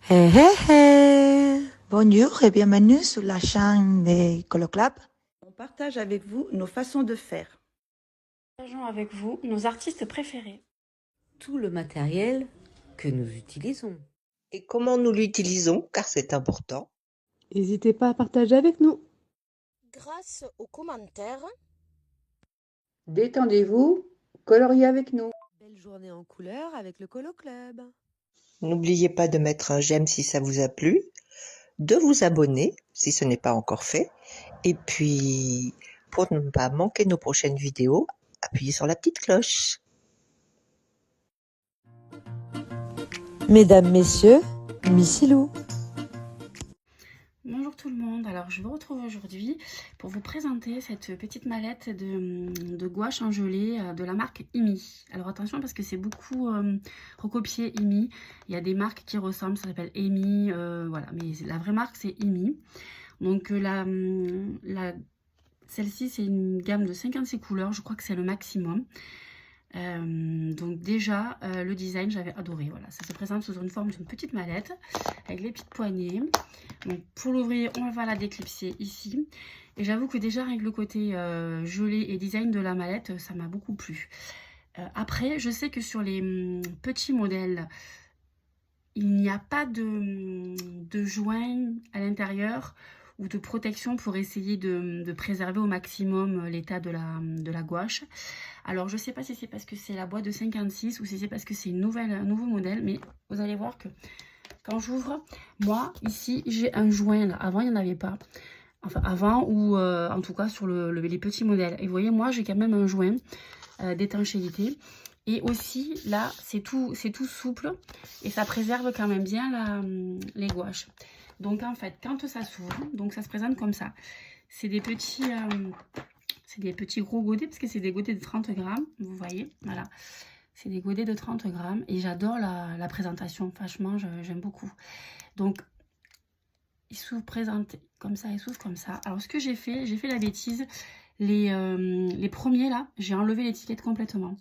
Hé hé hé! Bonjour et bienvenue sur la chaîne des Coloclab. On partage avec vous nos façons de faire. Partageons avec vous nos artistes préférés. Tout le matériel que nous utilisons. Et comment nous l'utilisons, car c'est important. N'hésitez pas à partager avec nous. Grâce aux commentaires, Détendez-vous, coloriez avec nous. Belle journée en couleur avec le Colo Club. N'oubliez pas de mettre un j'aime si ça vous a plu, de vous abonner si ce n'est pas encore fait, et puis pour ne pas manquer nos prochaines vidéos, appuyez sur la petite cloche. Mesdames, Messieurs, Missilou. Bonjour tout le monde, alors je vous retrouve aujourd'hui pour vous présenter cette petite mallette de gouache en gelée de la marque Imi. Alors attention parce que c'est beaucoup recopié Imi, il y a des marques qui ressemblent, ça s'appelle Emi, voilà, mais la vraie marque c'est Imi. Donc celle-ci c'est une gamme de 56 couleurs, je crois que c'est le maximum. Donc déjà le design j'avais adoré, voilà, ça se présente sous une forme d'une petite mallette avec les petites poignées. Donc pour l'ouvrir on va la déclipser ici et j'avoue que déjà avec le côté gelé et design de la mallette ça m'a beaucoup plu. Après je sais que sur les petits modèles il n'y a pas de joint à l'intérieur ou de protection pour essayer de préserver au maximum l'état de la gouache. Alors je sais pas si c'est parce que c'est la boîte de 56 ou si c'est parce que c'est un nouveau modèle, mais vous allez voir que quand j'ouvre, moi ici j'ai un joint là. Avant il n'y en avait pas, enfin avant, ou en tout cas sur les petits modèles. Et vous voyez, moi j'ai quand même un joint d'étanchéité. Et aussi là c'est tout souple et ça préserve quand même bien les gouaches. Donc en fait quand ça s'ouvre, donc ça se présente comme ça. C'est des petits gros godets parce que c'est des godets de 30 grammes, vous voyez, voilà. C'est des godets de 30 grammes et j'adore la présentation, franchement j'aime beaucoup. Donc il s'ouvre présenté comme ça, il s'ouvre comme ça. Alors ce que j'ai fait la bêtise, les premiers là, j'ai enlevé l'étiquette complètement.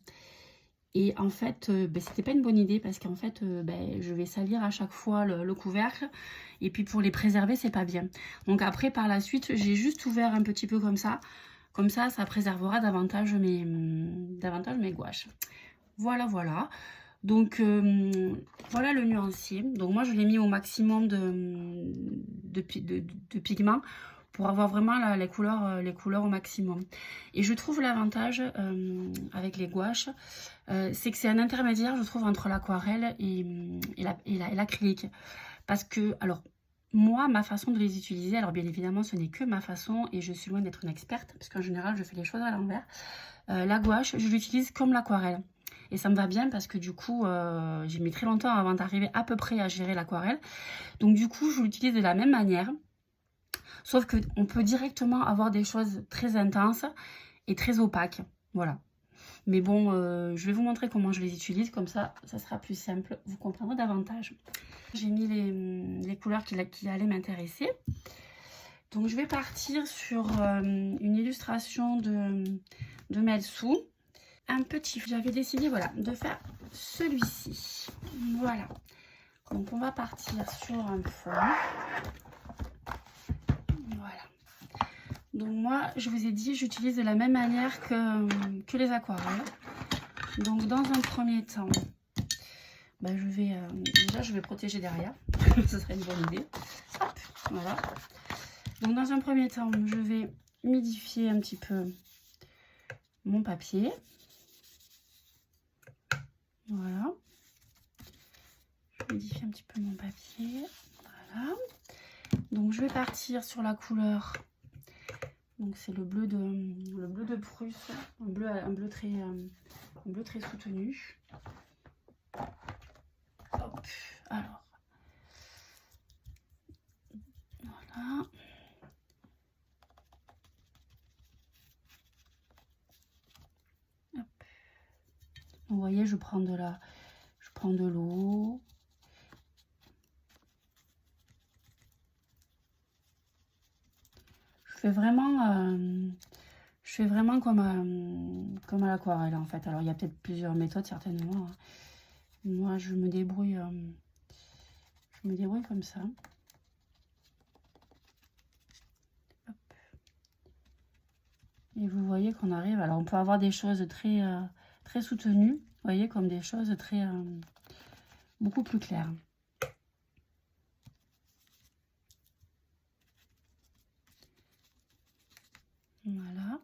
Et en fait, c'était pas une bonne idée parce qu'en fait, je vais salir à chaque fois le couvercle. Et puis pour les préserver, c'est pas bien. Donc après, par la suite, j'ai juste ouvert un petit peu comme ça. Comme ça, ça préservera davantage mes gouaches. Voilà, voilà. Donc voilà le nuancier. Donc moi, je l'ai mis au maximum de pigments pour avoir vraiment les couleurs au maximum. Et je trouve l'avantage avec les gouaches, c'est que c'est un intermédiaire, je trouve, entre l'aquarelle et l'acrylique. Parce que, alors, moi, ma façon de les utiliser, alors bien évidemment, ce n'est que ma façon et je suis loin d'être une experte, parce qu'en général, je fais les choses à l'envers. La gouache, je l'utilise comme l'aquarelle. Et ça me va bien parce que du coup, j'ai mis très longtemps avant d'arriver à peu près à gérer l'aquarelle. Donc du coup, je l'utilise de la même manière. Sauf qu'on peut directement avoir des choses très intenses et très opaques. Voilà. Mais bon, je vais vous montrer comment je les utilise. Comme ça, ça sera plus simple. Vous comprendrez davantage. J'ai mis les couleurs qui allaient m'intéresser. Donc, je vais partir sur une illustration de Melsou. Un petit, j'avais décidé, voilà, de faire celui-ci. Voilà. Donc, on va partir sur un fond. Voilà. Donc moi, je vous ai dit, j'utilise de la même manière que les aquarelles. Donc dans un premier temps, déjà je vais protéger derrière. Ce serait une bonne idée. Hop, voilà. Donc dans un premier temps, je vais humidifier un petit peu mon papier. Voilà. Je humidifie un petit peu mon papier. Voilà. Donc je vais partir sur la couleur. Donc c'est le bleu de Prusse, un bleu très soutenu. Hop, alors. Voilà. Hop. Vous voyez, je prends de l'eau. Je fais vraiment comme à l'aquarelle en fait. Alors il y a peut-être plusieurs méthodes certainement. Moi je me débrouille Je me débrouille comme ça. Hop. Et vous voyez qu'on arrive, alors on peut avoir des choses très soutenues, vous voyez, comme des choses beaucoup plus claires. Voilà.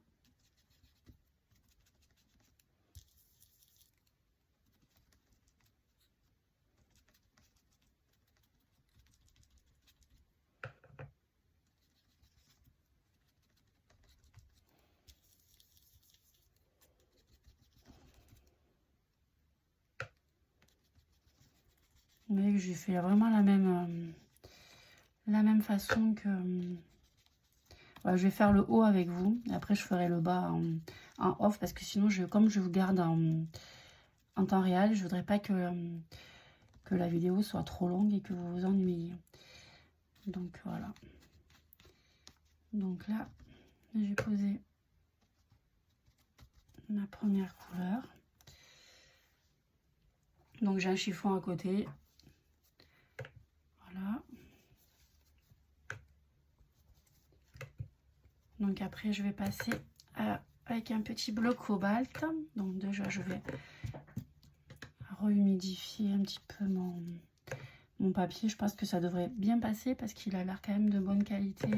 Vous voyez que j'ai fait vraiment la même façon que... Voilà, je vais faire le haut avec vous. Après, je ferai le bas en off parce que sinon, comme je vous garde en temps réel, je voudrais pas que la vidéo soit trop longue et que vous vous ennuyiez. Donc, voilà. Donc là, j'ai posé ma première couleur. Donc, j'ai un chiffon à côté. Voilà. Donc après, je vais passer avec un petit bloc cobalt. Donc déjà, je vais rehumidifier un petit peu mon papier. Je pense que ça devrait bien passer parce qu'il a l'air quand même de bonne qualité,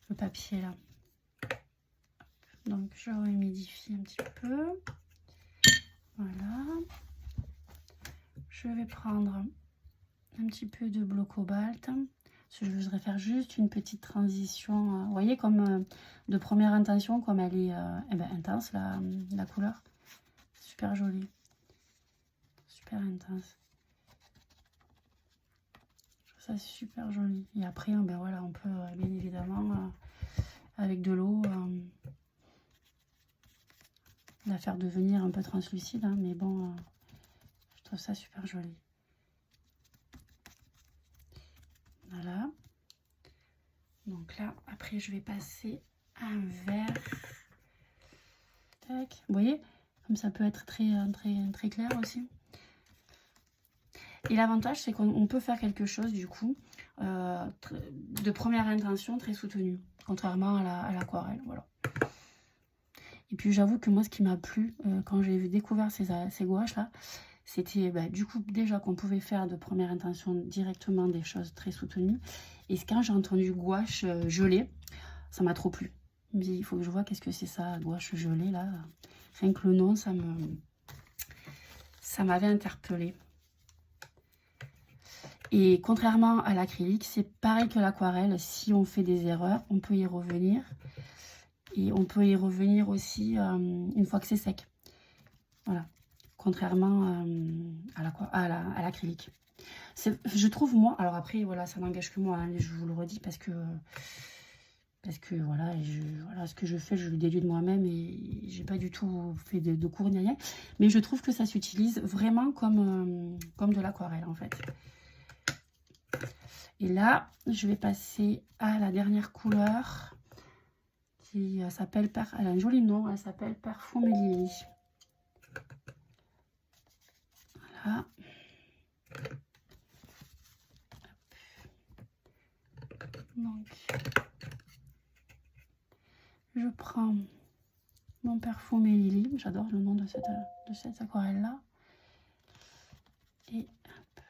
le papier là. Donc je rehumidifie un petit peu. Voilà. Je vais prendre un petit peu de bloc cobalt. Je voudrais faire juste une petite transition. Vous voyez, comme de première intention, comme elle est intense, la couleur. Super jolie. Super intense. Je trouve ça super joli. Et après, voilà, on peut bien évidemment, avec de l'eau, la faire devenir un peu translucide. Hein, mais bon, je trouve ça super joli. Voilà. Donc là, après, je vais passer à un vert. Tac. Vous voyez, comme ça peut être très clair aussi. Et l'avantage, c'est qu'on peut faire quelque chose, du coup, de première intention très soutenu, contrairement à l'aquarelle. Voilà. Et puis, j'avoue que moi, ce qui m'a plu quand j'ai découvert ces gouaches-là, c'était du coup déjà qu'on pouvait faire de première intention directement des choses très soutenues. Et quand j'ai entendu gouache gelée, ça m'a trop plu. Mais il faut que je vois qu'est-ce que c'est ça, gouache gelée là. Rien que le nom, ça m'avait interpellée. Et contrairement à l'acrylique, c'est pareil que l'aquarelle. Si on fait des erreurs, on peut y revenir. Et on peut y revenir aussi une fois que c'est sec. Voilà. Contrairement à l'acrylique. Je trouve, moi, alors après, voilà, ça n'engage que moi, hein, je vous le redis, parce que voilà, ce que je fais, je le déduis de moi-même et j'ai pas du tout fait de cours ni rien. Mais je trouve que ça s'utilise vraiment comme de l'aquarelle, en fait. Et là, je vais passer à la dernière couleur qui s'appelle, elle a un joli nom, elle s'appelle Parfum Lily. Voilà. Donc, je prends mon Parfum Lily, j'adore le nom de cette aquarelle là. Et hop.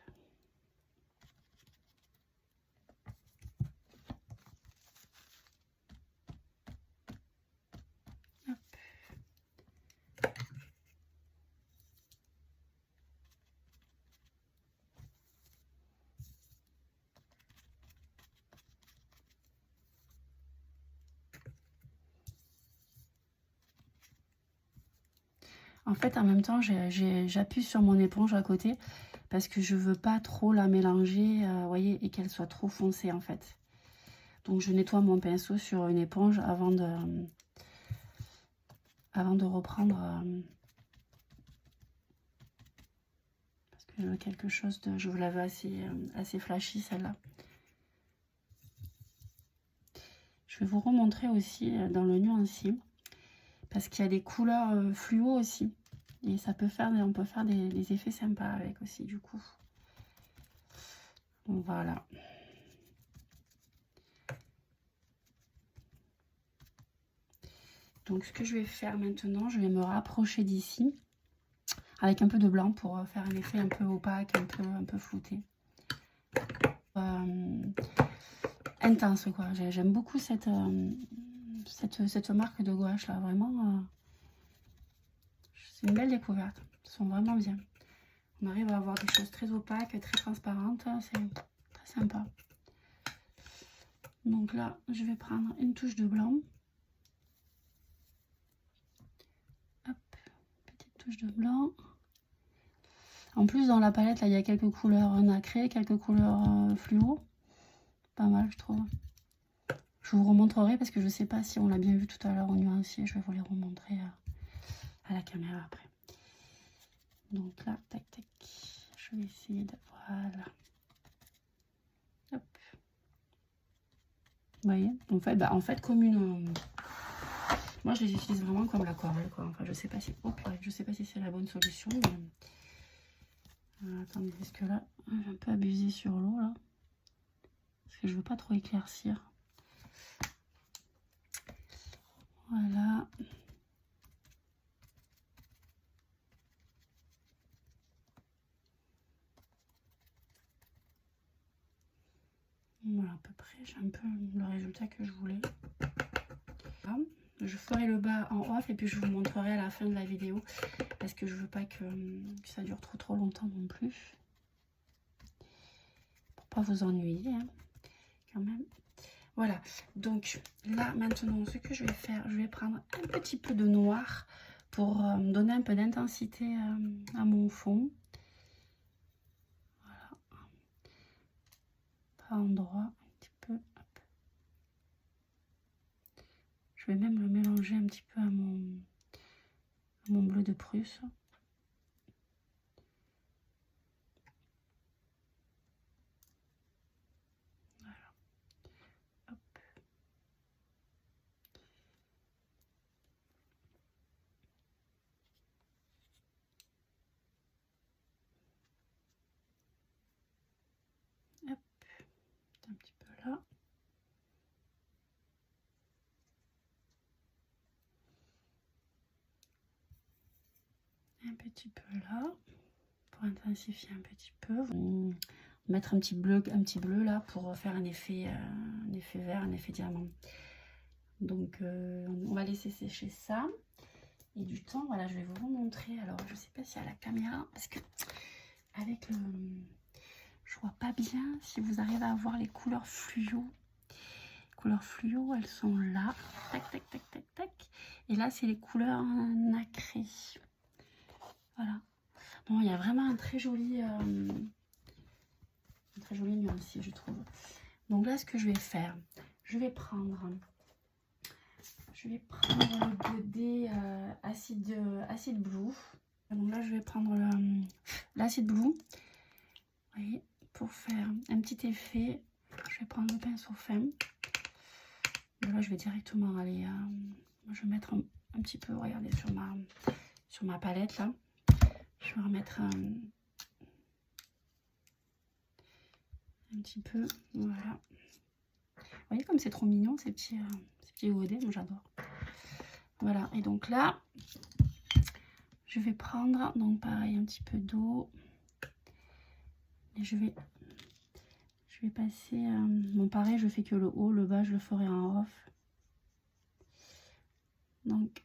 Hop. En fait, en même temps, j'appuie sur mon éponge à côté parce que je veux pas trop la mélanger, voyez, et qu'elle soit trop foncée en fait. Donc, je nettoie mon pinceau sur une éponge avant de reprendre. Parce que je veux quelque chose de... Je vous l'avais assez flashy celle-là. Je vais vous remontrer aussi dans le nuancier. Parce qu'il y a des couleurs fluo aussi. Et ça peut faire, on peut faire des effets sympas avec aussi, du coup. Voilà. Donc ce que je vais faire maintenant, je vais me rapprocher d'ici avec un peu de blanc pour faire un effet un peu opaque, un peu flouté. Intense quoi. J'aime beaucoup cette marque de gouache là, vraiment. C'est une belle découverte. Ils sont vraiment bien. On arrive à avoir des choses très opaques, très transparentes. C'est très sympa. Donc là, je vais prendre une touche de blanc. Hop, petite touche de blanc. En plus, dans la palette, là, il y a quelques couleurs nacrées, quelques couleurs fluo. Pas mal, je trouve. Je vous remontrerai parce que je ne sais pas si on l'a bien vu tout à l'heure au nuancier. Je vais vous les remontrer à la caméra après. Donc là, tac, tac. Je vais essayer de... Voilà. Hop. Vous voyez, en fait, comme une... Moi, je les utilise vraiment comme l'aquarelle, quoi. Enfin, je sais pas si... Oh, purée, je sais pas si c'est la bonne solution, mais... attendez, parce que là, j'ai un peu abusé sur l'eau, là. Parce que je veux pas trop éclaircir. Voilà. Voilà, à peu près, j'ai un peu le résultat que je voulais. Voilà. Je ferai le bas en off et puis je vous montrerai à la fin de la vidéo parce que je veux pas que ça dure trop longtemps non plus. Pour pas vous ennuyer, hein, quand même. Voilà, donc là maintenant ce que je vais faire, je vais prendre un petit peu de noir pour donner un peu d'intensité à mon fond. Voilà, par endroit, un petit peu. Hop. Je vais même le mélanger un petit peu à mon bleu de Prusse. Voilà. Hop. Hop. Un petit peu là. Un petit peu là. Pour intensifier un petit peu. Mettre un petit bleu là pour faire un effet vert, un effet diamant. Donc on va laisser sécher ça. Et du temps, voilà, je vais vous remontrer. Alors je sais pas si à la caméra, parce que avec le... Je vois pas bien si vous arrivez à voir les couleurs fluo. Les couleurs fluo, elles sont là. Tac, tac, tac, tac, tac. Et là, c'est les couleurs nacrées. Voilà. Bon, il y a vraiment un très joli nuancier, je trouve. Donc là, ce que je vais faire, je vais prendre le Godet acide blue. Donc là, je vais prendre l'acide blue. Vous voyez, pour faire un petit effet, je vais prendre le pinceau fin. Et là, je vais directement aller... je vais mettre un petit peu, regardez, sur ma palette, là. Je vais remettre un petit peu, voilà. Vous voyez comme c'est trop mignon, ces petits godets, moi j'adore. Voilà, et donc là, je vais prendre, donc pareil, un petit peu d'eau. Et je vais passer, bon pareil, je fais que le haut, le bas, je le ferai en off. Donc,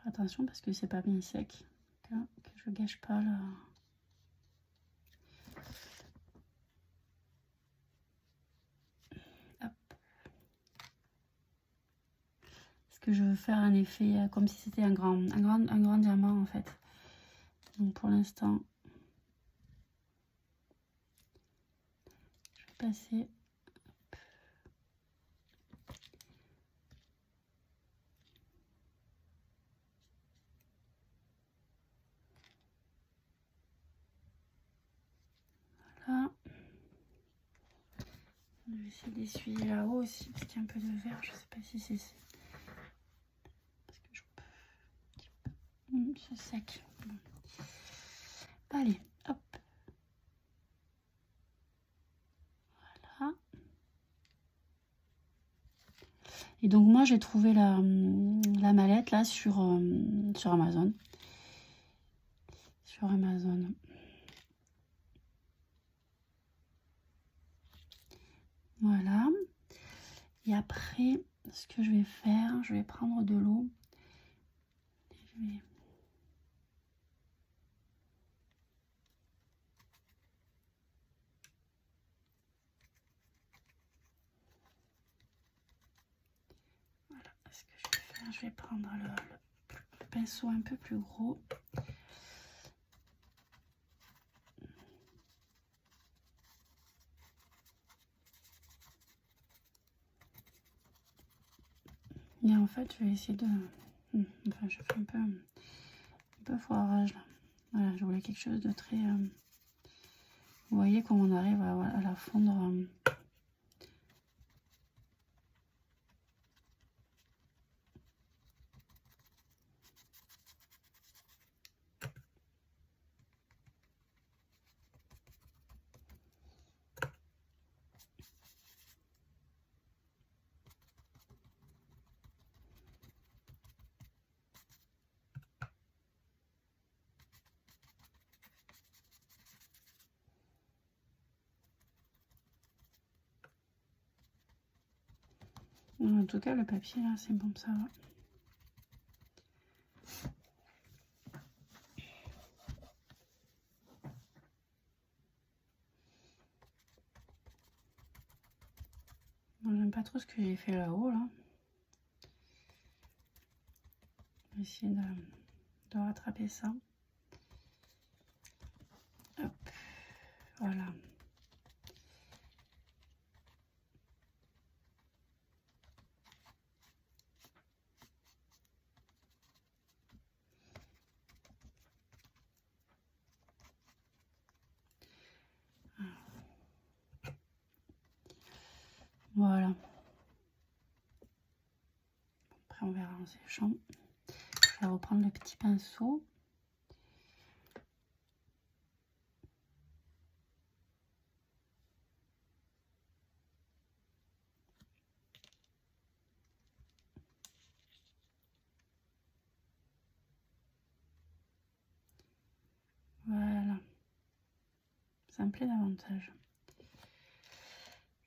attention parce que c'est pas bien sec, que je gâche pas la... Hop. Parce que je veux faire un effet comme si c'était un grand diamant en fait. Donc pour l'instant, je vais passer. Voilà. Je vais essayer d'essuyer là-haut aussi parce qu'il y a un peu de verre. Je sais pas si c'est... Parce que je peux... c'est sec. Bon. Allez, hop. Voilà. Et donc moi j'ai trouvé la mallette là sur Amazon. Sur Amazon. Voilà. Et après, ce que je vais faire, je vais prendre de l'eau. Je vais... Voilà, ce que je vais faire, je vais prendre le pinceau un peu plus gros. Et en fait, je vais essayer de... Enfin, je fais un peu foirage là. Voilà, je voulais quelque chose de très... Vous voyez comment on arrive à la fondre. En tout cas, le papier là, c'est bon, ça va. J'aime pas trop ce que j'ai fait là-haut là. Je vais essayer de rattraper ça. Hop, voilà. Voilà. Après on verra en séchant. Je vais reprendre le petit pinceau. Voilà. Ça me plaît davantage.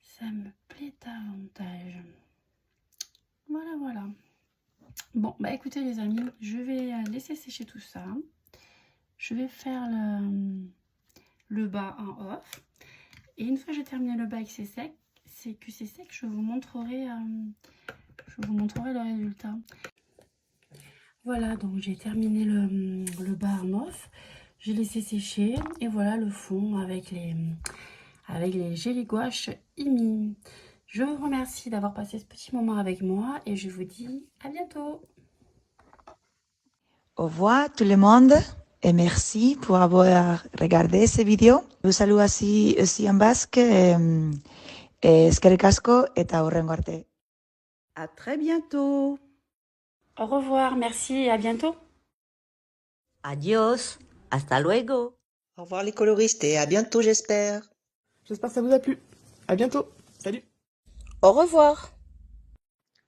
Ça me plaît davantage. Voilà, voilà. Bon, bah écoutez les amis, je vais laisser sécher tout ça. Je vais faire le bas en off. Et une fois que j'ai terminé le bas et que c'est sec, je vous montrerai le résultat. Voilà, donc j'ai terminé le bas en off. J'ai laissé sécher et voilà le fond avec les gelées gouache IMI. Je vous remercie d'avoir passé ce petit moment avec moi et je vous dis à bientôt. Au revoir tout le monde et merci pour avoir regardé cette vidéo. Je vous salue aussi en basque. Eskerrik asko eta hurrengo arte. À très bientôt. Au revoir, merci et à bientôt. Adios, hasta luego. Au revoir les coloristes et à bientôt j'espère. J'espère que ça vous a plu. À bientôt. Salut. Au revoir.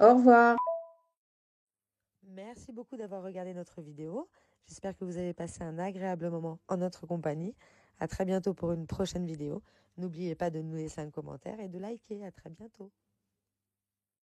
Au revoir. Merci beaucoup d'avoir regardé notre vidéo. J'espère que vous avez passé un agréable moment en notre compagnie. À très bientôt pour une prochaine vidéo. N'oubliez pas de nous laisser un commentaire et de liker. À très bientôt.